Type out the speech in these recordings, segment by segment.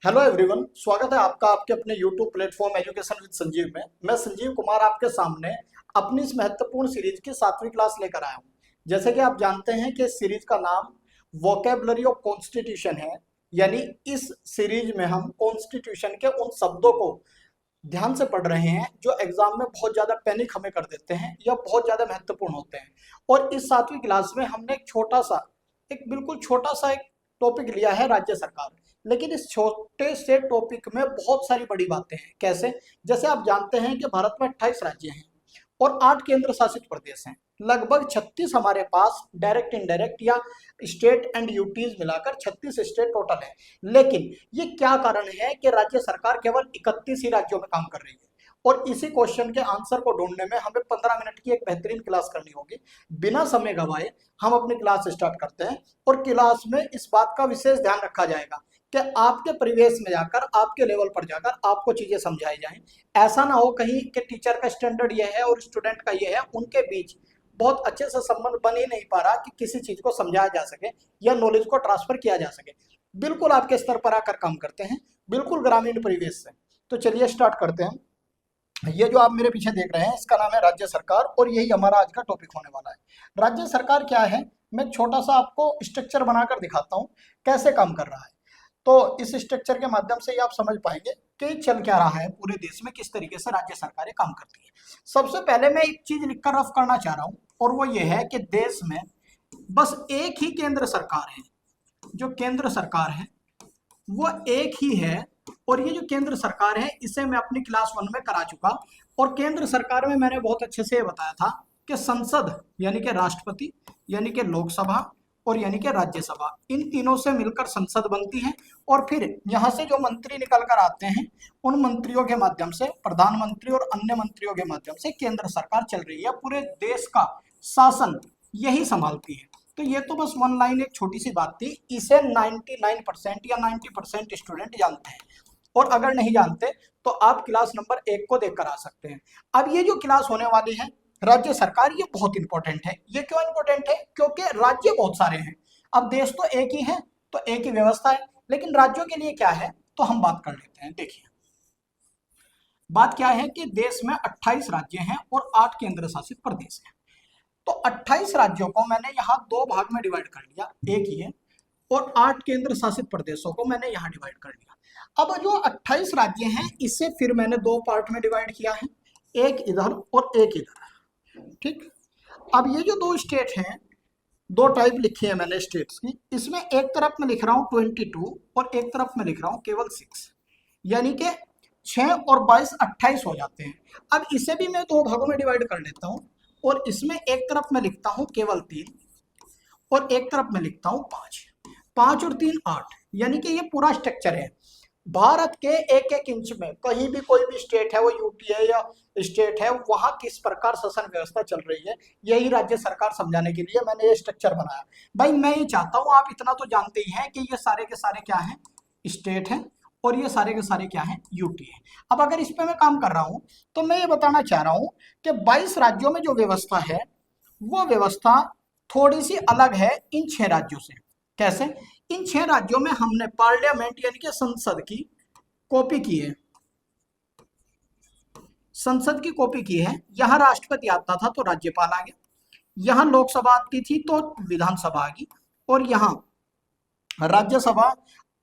Hello everyone, स्वागत है आपका आपके अपने YouTube platform education with Sanjeev में। मैं संजीव कुमार आपके सामने अपनी इस महत्वपूर्ण सीरीज की 7वीं क्लास लेकर आया हूं। जैसे कि आप जानते हैं कि इस सीरीज का नाम वोकेबलरी ऑफ कॉन्स्टिट्यूशन है। यानी इस सीरीज में हम कॉन्स्टिट्यूशन के उन शब्दों को ध्यान से पढ़ रहे हैं जो एग्जाम में बहुत ज्यादा पैनिक हमें कर देते हैं या बहुत ज्यादा महत्वपूर्ण होते हैं। और इस 7वीं क्लास में हमने एक बिल्कुल छोटा सा एक टॉपिक लिया है, राज्य सरकार। लेकिन इस छोटे से टॉपिक में बहुत सारी बड़ी बातें हैं। कैसे? जैसे आप जानते हैं कि भारत में 28 राज्य हैं और 8 केंद्र शासित प्रदेश हैं। लगभग 36 हमारे पास डायरेक्ट इनडायरेक्ट या स्टेट एंड यूटीज मिलाकर 36 स्टेट टोटल है। लेकिन ये क्या कारण है कि राज्य सरकार केवल 31 ही राज्यों में काम कर रही है? और इसी क्वेश्चन के आंसर को ढूंढने में हमें 15 मिनट की एक बेहतरीन क्लास करनी होगी। बिना समय गंवाए हम अपनी क्लास स्टार्ट करते हैं। और क्लास में इस बात का विशेष ध्यान रखा जाएगा कि आपके परिवेश में जाकर, आपके लेवल पर जाकर आपको चीजें समझाई जाएं। ऐसा ना हो कहीं कि टीचर का स्टैंडर्ड ये है और स्टूडेंट का ये है, उनके बीच बहुत अच्छे से संबंध बन ही नहीं पा रहा कि किसी चीज को समझाया जा सके या नॉलेज को ट्रांसफर किया जा सके। बिल्कुल आपके स्तर पर आकर काम करते हैं, बिल्कुल ग्रामीण परिवेश से। तो चलिए स्टार्ट करते हैं। ये जो आप मेरे पीछे देख रहे हैं इसका नाम है राज्य सरकार, और यही हमारा आज का टॉपिक होने वाला है। राज्य सरकार क्या है, मैं छोटा सा आपको स्ट्रक्चर बनाकर दिखाता हूँ कैसे काम कर रहा है। तो इस स्ट्रक्चर के माध्यम से ये आप समझ पाएंगे कि चल क्या रहा है पूरे देश में, किस तरीके से राज्य सरकारें काम करती है। सबसे पहले मैं एक चीज लिखकर रफ करना चाह रहा हूं, और वो ये है कि देश में बस एक ही केंद्र सरकार है। जो केंद्र सरकार है वो एक ही है। और ये जो केंद्र सरकार है इसे मैं अपनी क्लास 1 में करा चुका। और केंद्र सरकार में मैंने बहुत अच्छे से बताया था कि संसद यानी कि राष्ट्रपति, यानी कि लोकसभा, और यानी कि राज्यसभा, इन तीनों से मिलकर संसद बनती है। और फिर यहाँ से जो मंत्री निकल कर आते हैं उन मंत्रियों के माध्यम से, प्रधानमंत्री और अन्य मंत्रियों के माध्यम से केंद्र सरकार चल रही है। पूरे देश का शासन यही संभालती है। तो ये तो बस वन लाइन एक छोटी सी बात थी। इसे 99% या 90% स्टूडेंट जानते हैं। और अगर नहीं जानते तो आप क्लास नंबर 1 को देखकर आ सकते हैं। अब ये जो क्लास होने वाली है राज्य सरकार, ये बहुत इंपॉर्टेंट है। ये क्यों इंपॉर्टेंट है? क्योंकि राज्य बहुत सारे हैं। अब देश तो एक ही है, तो एक ही व्यवस्था है, लेकिन राज्यों के लिए क्या है तो हम बात कर लेते हैं। देखिए, बात क्या है कि देश में 28 राज्य हैं और 8 केंद्र शासित प्रदेश हैं। तो 28 राज्यों को मैंने यहाँ दो भाग में डिवाइड कर लिया, एक ये, और 8 केंद्र शासित प्रदेशों को मैंने यहाँ डिवाइड कर लिया। अब जो 28 राज्य हैं इसे फिर मैंने दो पार्ट में डिवाइड किया है, एक इधर और एक इधर। ठीक। अब ये जो दो स्टेट हैं, दो टाइप लिखी है मैंने स्टेट्स की। इसमें एक तरफ में लिख रहा हूँ 22 और एक तरफ में लिख रहा हूँ केवल 6। यानी कि 6 और 22 28 हो जाते हैं। अब इसे भी मैं दो भागों में डिवाइड कर लेता हूँ, और इसमें एक तरफ में लिखता हूँ केवल 3 और एक तरफ में लिखता हूँ 5। 5 और 3 8। यानी कि ये पूरा स्ट्रक्चर है। भारत के एक एक इंच में कहीं भी कोई भी स्टेट है, वो यूटी है या स्टेट है, वहां किस प्रकार शासन व्यवस्था चल रही है, यही राज्य सरकार समझाने के लिए मैंने ये स्ट्रक्चर बनाया। भाई मैं ये चाहता हूं, आप इतना तो जानते ही हैं कि ये सारे के सारे क्या हैं, स्टेट हैं, और ये सारे के सारे क्या हैं, यूटी है। अब अगर इस पे मैं काम कर रहा हूं तो मैं ये बताना चाह रहा हूं कि 22 राज्यों में जो व्यवस्था है वो व्यवस्था थोड़ी सी अलग है इन 6 राज्यों से। कैसे? इन 6 राज्यों में हमने पार्लियामेंट यानी कि संसद की कॉपी की है। संसद की कॉपी की है। यहां राष्ट्रपति आता था तो राज्यपाल आ गया, यहां लोकसभा आती थी तो विधानसभा आ गई, और यहां राज्यसभा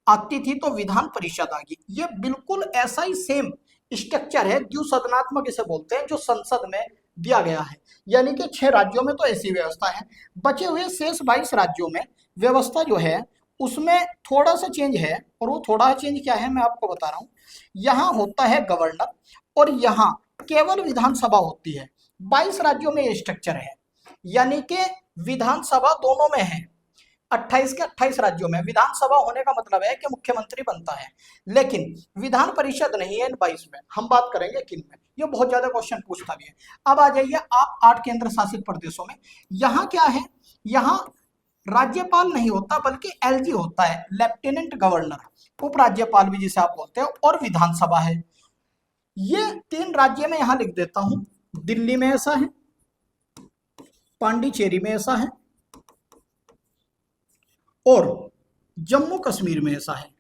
आती थी तो विधान परिषद आ गई। ये बिल्कुल ऐसा ही सेम स्ट्रक्चर है, द्विसदनात्मक इसे बोलते हैं, जो संसद में दिया गया है। यानी कि 6 राज्यों में तो ऐसी व्यवस्था है। बचे हुए शेष 22 राज्यों में व्यवस्था जो है उसमें थोड़ा सा चेंज है, और वो थोड़ा चेंज क्या है मैं आपको बता रहा हूं। यहां होता है गवर्नर और यहां केवल विधानसभा होती है। 22 राज्यों में ये स्ट्रक्चर है। यानी कि विधानसभा दोनों में है। 28 के 28 राज्यों में विधानसभा होने का मतलब है कि मुख्यमंत्री बनता है, लेकिन विधान परिषद नहीं है इन 22 में। हम बात करेंगे किन में, ये बहुत ज्यादा क्वेश्चन पूछता भी है। अब आ जाइए आप 8 केंद्र शासित प्रदेशों में। यहाँ क्या है, यहाँ राज्यपाल नहीं होता बल्कि एलजी होता है, लेफ्टिनेंट गवर्नर, उपराज्यपाल भी जिसे आप बोलते हैं, और विधानसभा है। ये 3 राज्य में यहां लिख देता हूं। दिल्ली में ऐसा है, पांडिचेरी में ऐसा है, और जम्मू कश्मीर में ऐसा है।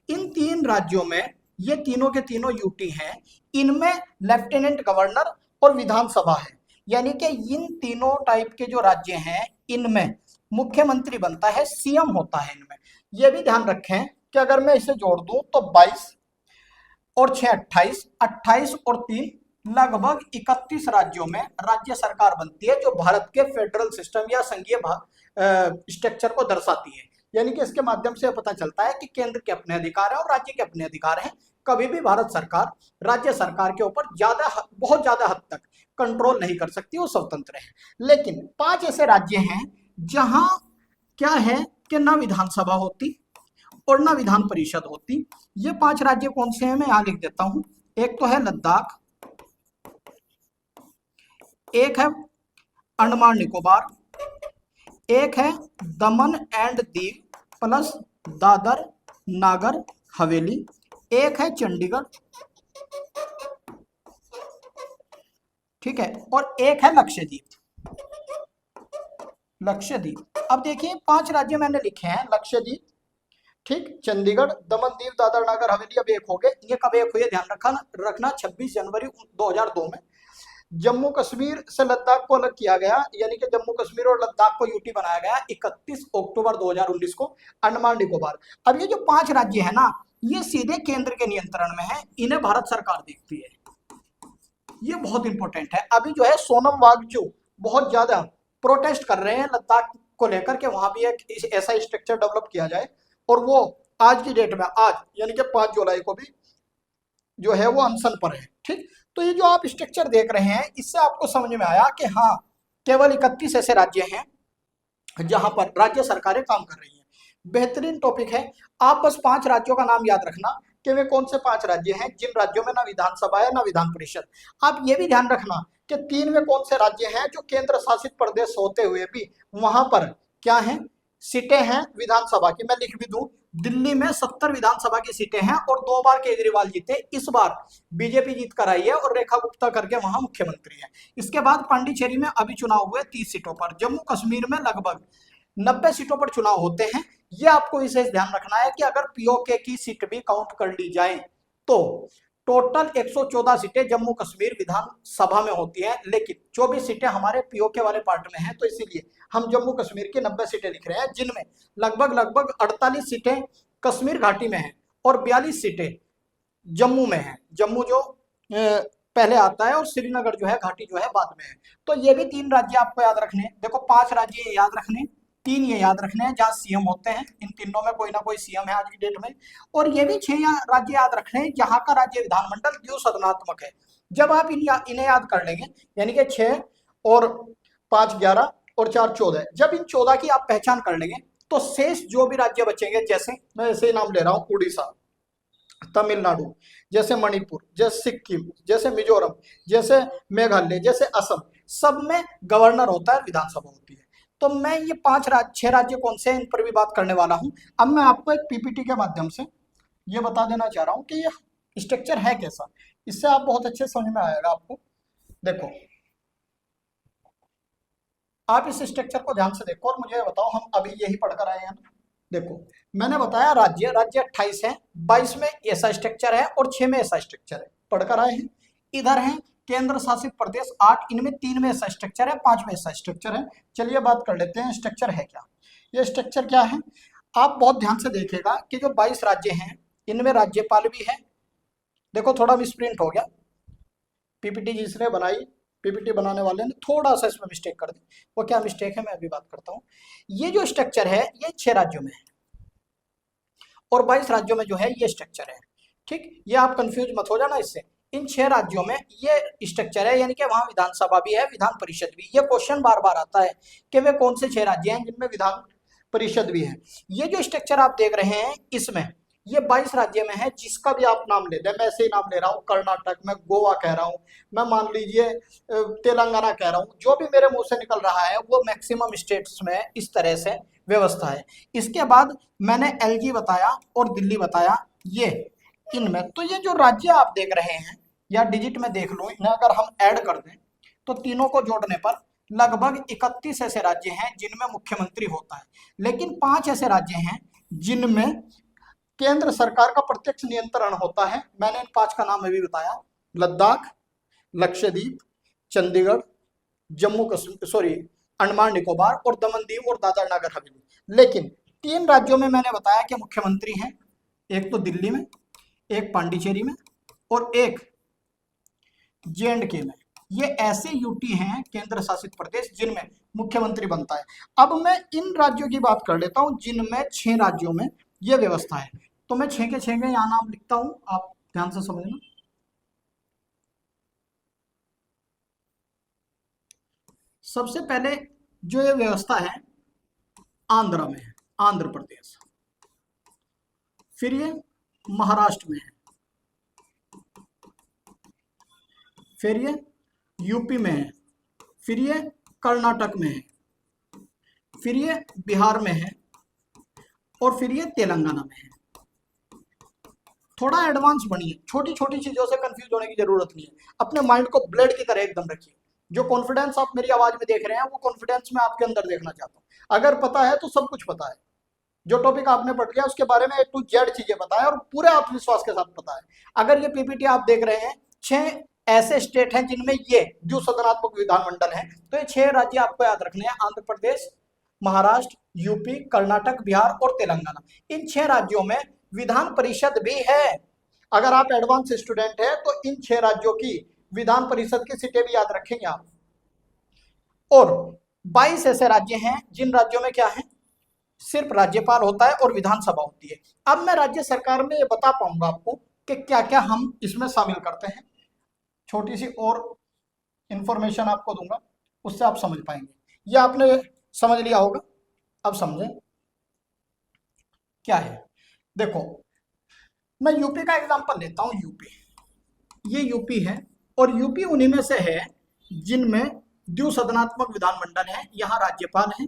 इन 3 राज्यों में, ये तीनों के तीनों यूटी हैं, इनमें लेफ्टिनेंट गवर्नर और विधानसभा है। यानी कि इन तीनों टाइप के जो राज्य हैं इनमें मुख्यमंत्री बनता है, सीएम होता है इनमें। ये भी ध्यान रखें कि अगर मैं इसे जोड़ दूं तो 22 और 6 28, 28 और 3 लगभग 31 राज्यों में राज्य सरकार बनती है, जो भारत के फेडरल सिस्टम या संघीय स्ट्रक्चर को दर्शाती है। यानी कि इसके माध्यम से पता चलता है कि केंद्र के अपने अधिकार हैं और राज्य के अपने अधिकार हैं। कभी भी भारत सरकार राज्य सरकार के ऊपर बहुत ज्यादा हद तक कंट्रोल नहीं कर सकती, वो स्वतंत्र है। लेकिन 5 ऐसे राज्य हैं जहां क्या है कि ना विधानसभा होती और ना विधान परिषद होती। ये 5 राज्य कौन से हैं मैं यहां लिख देता हूं। एक तो है लद्दाख, एक है अंडमान निकोबार, एक है दमन एंड दीव प्लस दादर नागर हवेली, एक है चंडीगढ़, ठीक है, और एक है लक्षद्वीप। लक्षद्वीप, अब देखिए 5 राज्य मैंने लिखे हैं, लक्षद्वीप, ठीक, चंडीगढ़, दमन दीव दादर नागर हवेली अब एक हो गए। ये कब एक हुए ध्यान रखना 26 जनवरी 2002 में। जम्मू कश्मीर से लद्दाख को अलग किया गया, यानी कि जम्मू कश्मीर और लद्दाख को यूटी बनाया गया 31 अक्टूबर 2019 को। अंडमान निकोबार, अब ये जो 5 राज्य है ना, ये सीधे केंद्र के नियंत्रण में है, इन्हें भारत सरकार देखती है। ये बहुत इंपॉर्टेंट है। अभी जो है सोनम वांगचुक बहुत ज्यादा प्रोटेस्ट कर रहे हैं लद्दाख को लेकर के वहां भी एक ऐसा स्ट्रक्चर डेवलप किया जाए, और वो आज की डेट में, आज यानी कि 5 जुलाई को भी जो है वो अनशन पर है, ठीक। तो ये जो आप स्ट्रक्चर देख रहे हैं, इससे आपको समझ में आया कि हाँ, केवल 31 ऐसे राज्य हैं जहां पर राज्य सरकारें काम कर रही हैं। बेहतरीन टॉपिक है। आप बस 5 राज्यों का नाम याद रखना कि वे कौन से 5 राज्य हैं जिन राज्यों में ना विधानसभा है ना विधान परिषद। आप ये भी ध्यान रखना कि 3 में कौन से राज्य हैं जो केंद्र शासित प्रदेश होते हुए भी वहां पर क्या है, सीटें हैं विधानसभा की। मैं लिख भी दूं, दिल्ली में 70 विधानसभा की सीटें हैं और 2 बार केजरीवाल जीते, इस बार बीजेपी जीत कर आई है और रेखा गुप्ता करके वहां मुख्यमंत्री है। इसके बाद पांडिचेरी में अभी चुनाव हुए 30 सीटों पर। जम्मू कश्मीर में लगभग 90 सीटों पर चुनाव होते हैं। ये आपको विशेष ध्यान रखना है कि अगर पीओके की सीट भी काउंट कर ली जाए तो टोटल 114 सीटें जम्मू कश्मीर विधानसभा में होती हैं, लेकिन 24 सीटें हमारे पीओके वाले पार्ट में हैं, तो इसीलिए हम जम्मू कश्मीर की 90 सीटें लिख रहे हैं, जिनमें लगभग 48 सीटें कश्मीर घाटी में हैं और 42 सीटें जम्मू में हैं। जम्मू जो पहले आता है और श्रीनगर जो है घाटी जो है बाद में है। तो ये भी 3 राज्य आपको याद रखने, देखो 5 राज्य याद रखने, 3 ये याद रखने हैं जहां सीएम होते हैं, इन तीनों में कोई ना कोई सीएम है आज की डेट में। और ये भी 6 राज्य याद रखने हैं जहां का राज्य विधानमंडल द्विसदनात्मक है। जब आप इन्हें याद कर लेंगे, यानी कि 6 और 5 11 और 4 14, जब इन 14 की आप पहचान कर लेंगे तो शेष जो भी राज्य बचेंगे, जैसे मैं ऐसे ही नाम ले रहा हूँ, उड़ीसा, तमिलनाडु, जैसे मणिपुर, जैसे सिक्किम, जैसे मिजोरम, जैसे मेघालय, जैसे असम, सब में गवर्नर होता है, विधानसभा होती है। तो मैं ये 6 राज्य कौन से हैं इन पर भी बात करने वाला हूं। अब मैं आपको एक पीपीटी के माध्यम से ये बता देना चाह रहा हूं कि ये स्ट्रक्चर है कैसा, इससे आप बहुत अच्छे समझ में आएगा आपको। देखो, आप इस स्ट्रक्चर को ध्यान से देखो और मुझे बताओ, हम अभी यही पढ़कर आए हैं ना। देखो, मैंने बताया राज्य 28 है, 22 में ऐसा स्ट्रक्चर है और 6 में ऐसा स्ट्रक्चर है, पढ़कर आए हैं। इधर है केंद्र शासित प्रदेश 8, इनमें 3 में ऐसा स्ट्रक्चर है, 5 में ऐसा स्ट्रक्चर है। चलिए बात कर लेते हैं स्ट्रक्चर है क्या। ये स्ट्रक्चर क्या है, आप बहुत ध्यान से देखिएगा कि जो 22 राज्य हैं इनमें राज्यपाल भी है। देखो थोड़ा मिसप्रिंट हो गया, पीपीटी जिसने बनाई, पीपीटी बनाने वाले ने थोड़ा सा इसमें मिस्टेक कर दी। वो क्या मिस्टेक है मैं अभी बात करता हूँ। ये जो स्ट्रक्चर है ये 6 राज्यों में है और 22 राज्यों में जो है ये स्ट्रक्चर है, ठीक। ये आप कंफ्यूज मत हो जाना इससे। इन 6 राज्यों में ये स्ट्रक्चर है, यानी कि वहां विधानसभा भी है, विधान परिषद भी। ये क्वेश्चन बार बार आता है कि वे कौन से 6 राज्य हैं जिनमें विधान परिषद भी है। ये जो स्ट्रक्चर आप देख रहे हैं इसमें ये 22 राज्य में है, जिसका भी आप नाम ले दें, मैं ऐसे ही नाम ले रहा हूँ, कर्नाटक, मैं गोवा कह रहा हूँ, मैं मान लीजिए तेलंगाना कह रहा हूँ, जो भी मेरे मुंह से निकल रहा है वो मैक्सिमम स्टेट्स में इस तरह से व्यवस्था है। इसके बाद मैंने एलजी बताया और दिल्ली बताया, ये इनमें तो ये जो राज्य आप देख रहे हैं या डिजिट में देख लो, इन्हें अगर हम ऐड कर दें तो तीनों को जोड़ने पर लगभग 31 ऐसे राज्य हैं जिनमें मुख्यमंत्री होता है। लेकिन 5 ऐसे राज्य हैं जिनमें केंद्र सरकार का प्रत्यक्ष नियंत्रण होता है। मैंने इन 5 का नाम अभी बताया, लद्दाख, लक्षद्वीप, चंडीगढ़, जम्मू कश्मीर, सॉरी अंडमान निकोबार और दमन दीव और दादर नगर हवेली। लेकिन 3 राज्यों में मैंने बताया कि मुख्यमंत्री हैं, एक तो दिल्ली में, एक पांडिचेरी में और एक J&K में। ये ऐसे यूटी हैं, केंद्र शासित प्रदेश, जिनमें मुख्यमंत्री बनता है। अब मैं इन राज्यों की बात कर लेता हूं जिनमें 6 राज्यों में यह व्यवस्था है। तो मैं 6 के 6 यहाँ नाम लिखता हूं, आप ध्यान से समझना। सबसे पहले जो ये व्यवस्था है आंध्र में है, आंध्र प्रदेश। फिर ये महाराष्ट्र में है, फिर ये यूपी में है, फिर ये कर्नाटक में है, फिर ये बिहार में है और फिर ये तेलंगाना में है। थोड़ा एडवांस बनिए, छोटी छोटी चीजों से कंफ्यूज होने की जरूरत नहीं है। अपने माइंड को ब्लेड की तरह एकदम रखिए। जो कॉन्फिडेंस आप मेरी आवाज में देख रहे हैं वो कॉन्फिडेंस मैं आपके अंदर देखना चाहता हूँ। अगर पता है तो सब कुछ पता है। जो टॉपिक आपने पढ़ लिया उसके बारे में A to Z चीजें पता है और पूरे आत्मविश्वास के साथ पता है। अगर ये पीपीटी आप देख रहे हैं, 6 ऐसे स्टेट हैं जिनमें ये द्विसदनात्मक विधानमंडल है, तो ये 6 राज्य आपको याद रखने हैं, आंध्र प्रदेश, महाराष्ट्र, यूपी, कर्नाटक, बिहार और तेलंगाना। इन 6 राज्यों में विधान परिषद भी है। अगर आप एडवांस स्टूडेंट हैं तो इन 6 राज्यों की विधान परिषद की सीटें भी याद रखेंगे आप। और 22 ऐसे राज्य हैं जिन राज्यों में क्या है, सिर्फ राज्यपाल होता है और विधानसभा होती है। अब मैं राज्य सरकार में ये बता पाऊंगा आपको कि क्या क्या हम इसमें शामिल करते हैं। छोटी सी और इंफॉर्मेशन आपको दूंगा, उससे आप समझ पाएंगे। ये आपने समझ लिया होगा, अब समझें क्या है। देखो मैं यूपी का एग्जांपल लेता हूं। यूपी, ये यूपी है और यूपी उन्हीं में से है जिनमें द्विसदनात्मक विधानमंडल है। यहाँ राज्यपाल है,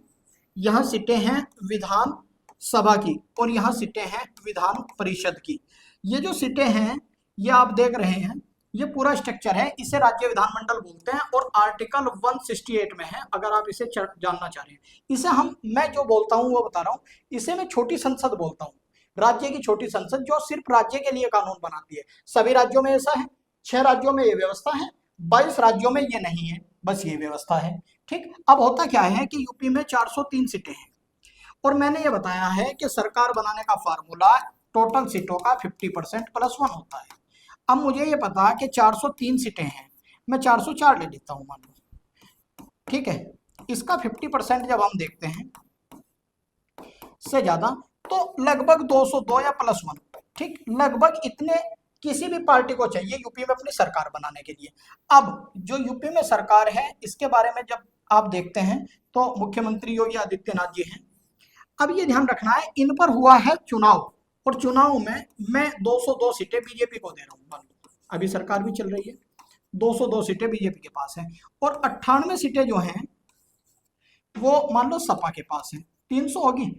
यहाँ सीटें हैं विधान सभा की और यहाँ सीटें हैं विधान परिषद की। ये जो सीटें हैं ये आप देख रहे हैं, ये पूरा स्ट्रक्चर है, इसे राज्य विधानमंडल बोलते हैं और आर्टिकल 168 में है। अगर आप इसे जानना चाह रहे हैं, इसे मैं जो बोलता हूँ वो बता रहा हूँ, इसे मैं छोटी संसद बोलता हूँ। राज्य की छोटी संसद जो सिर्फ राज्य के लिए कानून बनाती है। सभी राज्यों में ऐसा है, 6 राज्यों में ये व्यवस्था है, 22 राज्यों में ये नहीं है, बस ये व्यवस्था है। ठीक, अब होता क्या है कि यूपी में 403 सीटें हैं और मैंने ये बताया है कि सरकार बनाने का फार्मूला टोटल सीटों का 50% + 1 होता है। अब मुझे ये पता कि 403 सीटें हैं, मैं 404 ले लेता हूं मान लो, ठीक है। इसका 50% जब हम देखते हैं से ज्यादा तो लगभग 202 या +1, ठीक, लगभग इतने किसी भी पार्टी को चाहिए यूपी में अपनी सरकार बनाने के लिए। अब जो यूपी में सरकार है इसके बारे में जब आप देखते हैं तो मुख्यमंत्री योगी आदित्यनाथ जी हैं। अब ये ध्यान रखना है, इन पर हुआ है चुनाव और चुनाव में मैं 202 सीटें बीजेपी को दे रहा हूँ। मान लो अभी सरकार भी चल रही है, 202 सीटें बीजेपी के पास है और 98 सीटें जो हैं वो मान लो सपा के पास है, 300 होगी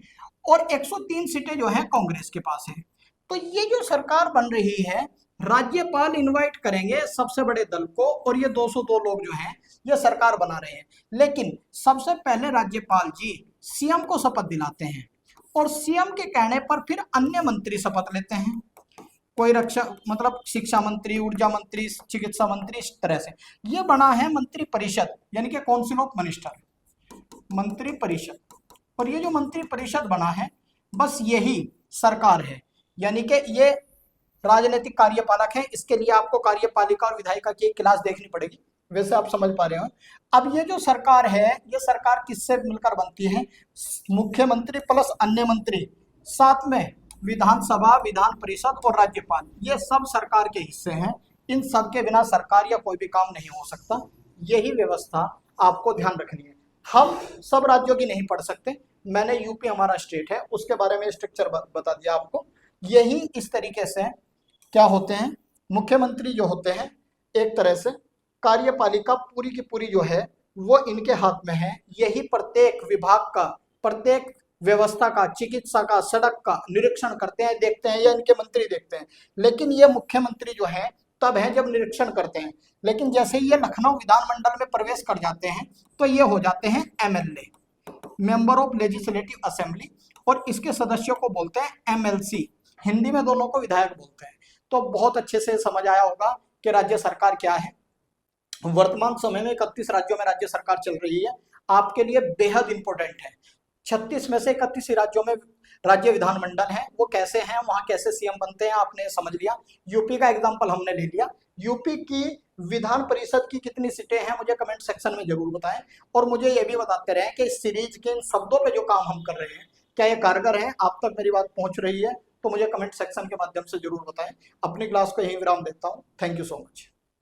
और 103 सीटें जो हैं कांग्रेस के पास है। तो ये जो सरकार बन रही है, राज्यपाल इनवाइट करेंगे सबसे बड़े दल को और ये 202 लोग जो हैं ये सरकार बना रहे हैं। लेकिन सबसे पहले राज्यपाल जी सीएम को शपथ दिलाते हैं और सीएम के कहने पर फिर अन्य मंत्री शपथ लेते हैं। कोई रक्षा मतलब शिक्षा मंत्री, ऊर्जा मंत्री, चिकित्सा मंत्री, इस तरह से ये बना है मंत्री परिषद, यानी कि काउंसिल ऑफ मिनिस्टर, मंत्री परिषद। और ये जो मंत्री परिषद बना है बस यही सरकार है, यानी कि ये राजनीतिक कार्यपालक है। इसके लिए आपको कार्यपालिका और विधायिका की एक क्लास देखनी पड़ेगी, वैसे आप समझ पा रहे हो। अब ये जो सरकार है ये सरकार किससे मिलकर बनती है, मुख्यमंत्री प्लस अन्य मंत्री, साथ में विधानसभा, विधान परिषद और राज्यपाल, ये सब सरकार के हिस्से हैं। इन सब के बिना सरकार या कोई भी काम नहीं हो सकता। यही व्यवस्था आपको ध्यान रखनी है। हम सब राज्यों की नहीं पढ़ सकते, मैंने यूपी हमारा स्टेट है उसके बारे में स्ट्रक्चर बता दिया आपको। यही इस तरीके से क्या होते हैं, मुख्यमंत्री जो होते हैं एक तरह से कार्यपालिका पूरी की पूरी जो है वो इनके हाथ में है। यही प्रत्येक विभाग का, प्रत्येक व्यवस्था का, चिकित्सा का, सड़क का निरीक्षण करते हैं, देखते हैं, या इनके मंत्री देखते हैं। लेकिन ये मुख्यमंत्री जो है तब है जब निरीक्षण करते हैं। लेकिन जैसे ही ये लखनऊ विधानमंडल में प्रवेश कर जाते हैं तो ये हो जाते हैं MLA, member of legislative assembly, और इसके सदस्यों को बोलते हैं MLC, हिंदी में दोनों को विधायक बोलते हैं। तो बहुत अच्छे से समझ आया होगा कि राज्य सरकार क्या है। वर्तमान समय में 31 राज्यों में राज्य सरकार चल रही है। आपके लिए बेहद इंपॉर्टेंट है। 36 में से 31 राज्यों में राज्य विधानमंडल है, वो कैसे हैं, वहां कैसे सीएम बनते हैं, आपने समझ लिया। यूपी का एग्जांपल हमने ले लिया। यूपी की विधान परिषद की कितनी सीटें हैं, मुझे कमेंट सेक्शन में जरूर बताएं। और मुझे ये भी बताते रहें कि इस सीरीज के इन शब्दों पे जो काम हम कर रहे हैं, क्या ये कारगर है, आप तक मेरी बात पहुंच रही है, तो मुझे कमेंट सेक्शन के माध्यम से जरूर बताएं। अपनी क्लास को यहीं विराम देता हूं। Thank you so much.